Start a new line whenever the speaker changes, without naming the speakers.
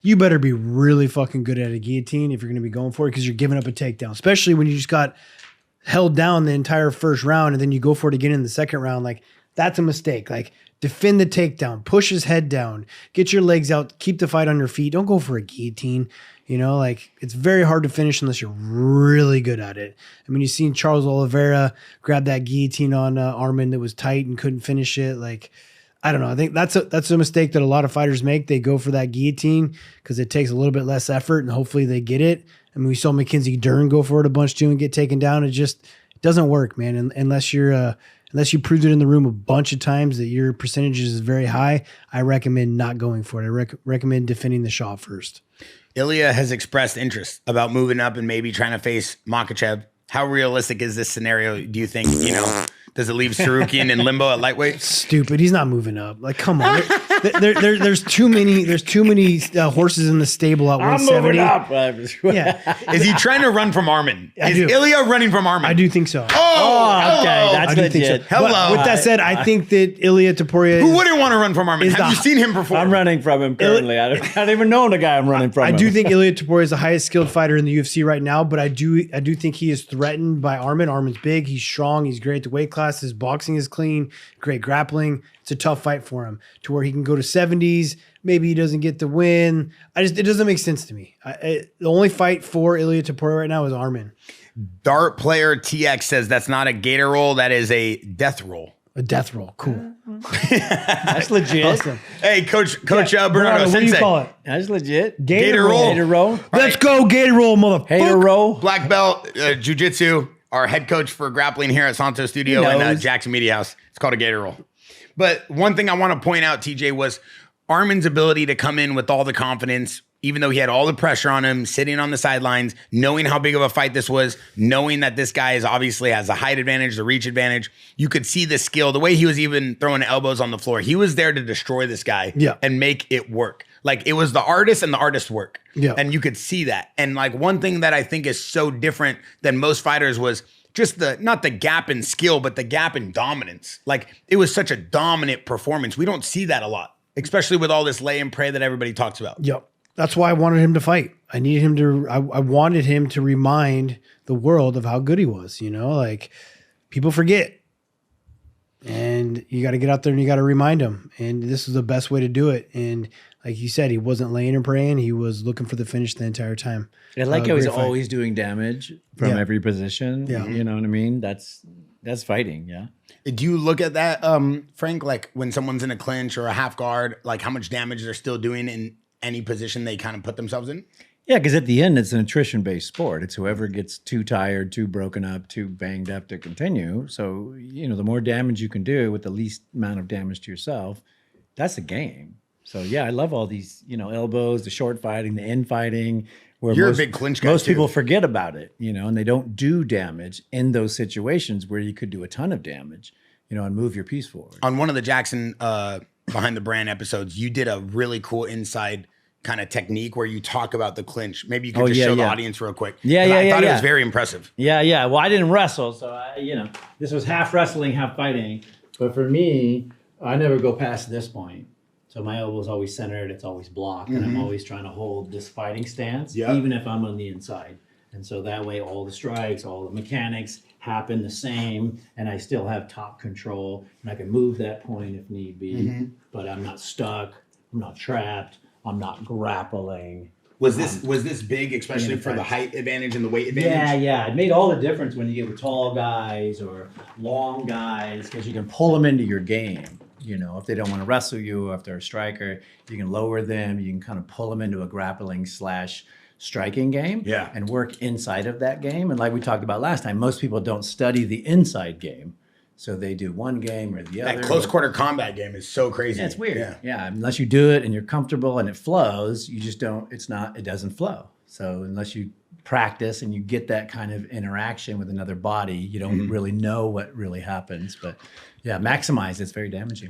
you better be really fucking good at a guillotine if you're going to be going for it, because you're giving up a takedown, especially when you just got held down the entire first round and then you go for it again in the second round. Like, that's a mistake. Like, defend the takedown, push his head down, get your legs out, keep the fight on your feet. Don't go for a guillotine. You know, like, it's very hard to finish unless you're really good at it. I mean, you've seen Charles Oliveira grab that guillotine on Arman that was tight and couldn't finish it. Like, I don't know. I think that's a mistake that a lot of fighters make. They go for that guillotine because it takes a little bit less effort and hopefully they get it. I mean, we saw Mackenzie Dern go for it a bunch too and get taken down. It doesn't work, man. And unless you proved it in the room a bunch of times that your percentage is very high, I recommend not going for it. I recommend defending the shot first.
Ilia has expressed interest about moving up and maybe trying to face Makhachev. How realistic is this scenario? Do you think, does it leave Tsarukyan in limbo at lightweight?
Stupid. He's not moving up. Like, come on. There's too many horses in the stable at 170.
I'm moving up.
Yeah.
Is he trying to run from Arman? Is Ilia running from Arman?
I do think so.
Oh,
okay. That's legit.
Hello.
But with that said, I think that Ilia Topuria
Who wouldn't want to run from Arman? Have you seen him perform?
I'm running from him currently. I don't even know the guy I'm running from.
I do think Ilia Topuria is the highest skilled fighter in the UFC right now, but I do think he is threatened by Arman. Arman's big, he's strong, he's great at the weight class, his boxing is clean, great grappling. It's a tough fight for him to where he can go to 70s. Maybe he doesn't get the win. It doesn't make sense to me. The only fight for Ilia Topuria right now is Arman.
Dart player TX says that's not a gator roll, that is a death roll.
A death roll, cool.
That's legit.
Awesome.
Hey, Coach
Bernardo,
Bernardo
what do
Sensei.
you call it?
That's legit.
Gator roll.
Gator roll.
Let's go, Gator roll, motherfucker.
Hater roll.
Black belt jiu-jitsu, our head coach for grappling here at Santos Studio and Jaxxon Media House. It's called a gator roll. But one thing I want to point out, TJ, was Arman's ability to come in with all the confidence, even though he had all the pressure on him, sitting on the sidelines, knowing how big of a fight this was, knowing that this guy obviously has the height advantage, the reach advantage. You could see the skill, the way he was even throwing elbows on the floor. He was there to destroy this guy and make it work. Like, it was the artist and the artist's work. Yeah. And you could see that. And like, one thing that I think is so different than most fighters was just not the gap in skill, but the gap in dominance. Like, it was such a dominant performance. We don't see that a lot, especially with all this lay and pray that everybody talks about.
Yep. That's why I wanted him to fight. I wanted him to remind the world of how good he was. Like, people forget. And you got to get out there and you got to remind them. And this is the best way to do it. And like you said, he wasn't laying and praying. He was looking for the finish the entire time.
I like how he's always doing damage from every position. Yeah. You know what I mean? That's fighting. Yeah.
Do you look at that, Frank, like when someone's in a clinch or a half guard, like how much damage they're still doing in any position they kind of put themselves in?
Yeah, because at the end, it's an attrition-based sport. It's whoever gets too tired, too broken up, too banged up to continue. So, the more damage you can do with the least amount of damage to yourself, that's a game. So, yeah, I love all these, elbows, the short fighting, the infighting. Where
You're a big clinch guy,
most
too.
people forget about it, and they don't do damage in those situations where you could do a ton of damage, and move your piece forward.
On one of the Jaxxon Behind the Brand episodes, you did a really cool inside kind of technique where you talk about the clinch. Maybe you could just show the audience real quick. I thought it was very impressive.
Yeah. Well, I didn't wrestle, so this was half wrestling, half fighting. But for me, I never go past this point. So my elbow's always centered, it's always blocked, and I'm always trying to hold this fighting stance, even if I'm on the inside. And so that way all the strikes, all the mechanics happen the same, and I still have top control, and I can move that point if need be, but I'm not stuck, I'm not trapped, I'm not grappling.
Was this big, especially for the height advantage and the weight advantage?
Yeah. It made all the difference when you get with tall guys or long guys, because you can pull them into your game. If they don't want to wrestle you, if they're a striker, you can lower them. You can kind of pull them into a grappling / striking game and work inside of that game. And like we talked about last time, most people don't study the inside game. So they do one game or the other.
That close quarter combat game is so crazy.
Yeah, it's weird. Yeah, unless you do it and you're comfortable and it flows, you just don't, it doesn't flow. So unless you practice and you get that kind of interaction with another body, you don't really know what really happens. But yeah, maximize, it's very damaging.